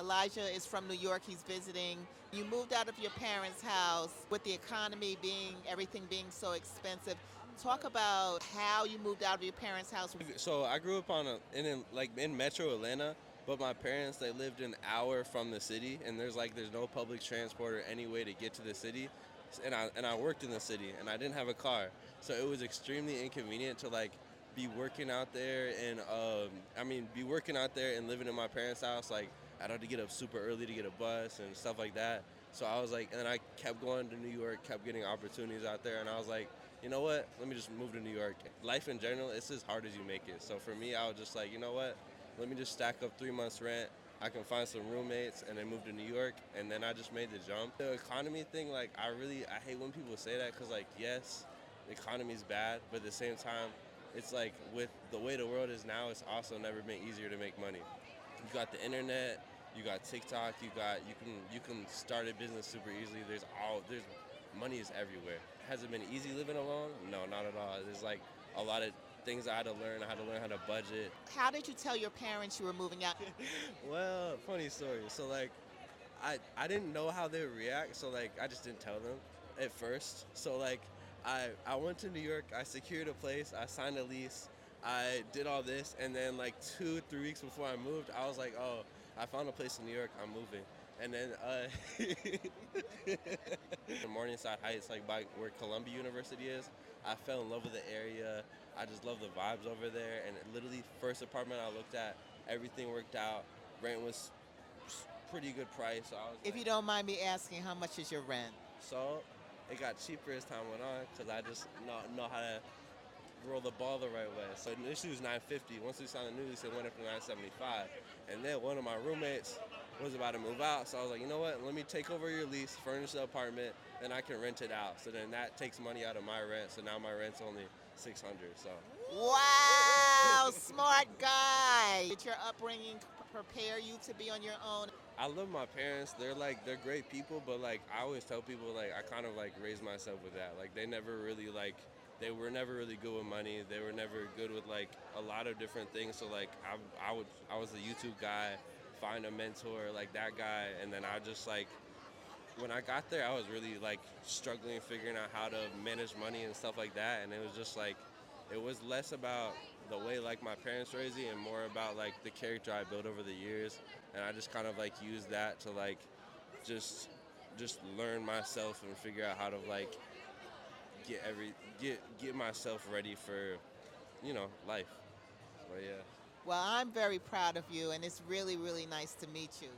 Elijah is from New York. He's visiting. You moved out of your parents' house with the economy everything being so expensive. Talk about how you moved out of your parents' house. So I grew up in Metro Atlanta, but my parents they lived an hour from the city, and there's no public transport or any way to get to the city, and I worked in the city, and I didn't have a car, so it was extremely inconvenient to be working out there and be working out there and living in my parents' house. Like I'd have to get up super early to get a bus and stuff like that. So I was like, and I kept going to New York, kept getting opportunities out there, and I was like, you know what? Let me just move to New York. Life in general, it's as hard as you make it. So for me, I was just like, you know what? Let me just stack up 3 months rent. I can find some roommates and then move to New York. And then I just made the jump. The economy thing, I hate when people say that because, yes, the economy's bad. But at the same time, it's like with the way the world is now, it's also never been easier to make money. You got the internet, you got TikTok, you can start a business super easily. There's money is everywhere. Has it been easy living alone? No, not at all. There's a lot of things I had to learn. I had to learn how to budget. How did you tell your parents you were moving out? Well, funny story. So I didn't know how they would react, so I just didn't tell them at first. So I went to New York, I secured a place, I signed a lease, I did all this, and then 2, 3 weeks before I moved, I was like, oh, I found a place in New York, I'm moving. And then in Morningside Heights, by where Columbia University is, I fell in love with the area. I just love the vibes over there. And literally, first apartment I looked at, everything worked out. Rent was pretty good price. So I was If you don't mind me asking, how much is your rent? so it got cheaper as time went on because I just know how to roll the ball the right way. So initially it was 950. Once we signed the new lease, it went up to 975. And then one of my roommates was about to move out, so I was like, you know what? Let me take over your lease, furnish the apartment, and I can rent it out. So then that takes money out of my rent. So now my rent's only 600. So Wow, smart guy. Did your upbringing prepare you to be on your own? I love my parents. They're great people, but I always tell people I kind of raised myself with that. They never really they were never really good with money. They were never good with a lot of different things. So I was a YouTube guy, find a mentor like that guy, and then I just when I got there, I was really struggling figuring out how to manage money and stuff like that, and it was just it was less about the way my parents raised me and more about the character I built over the years, and I just kind of used that to just just learn myself and figure out how to get myself ready for life. But yeah. Well, I'm very proud of you, and it's really, really nice to meet you.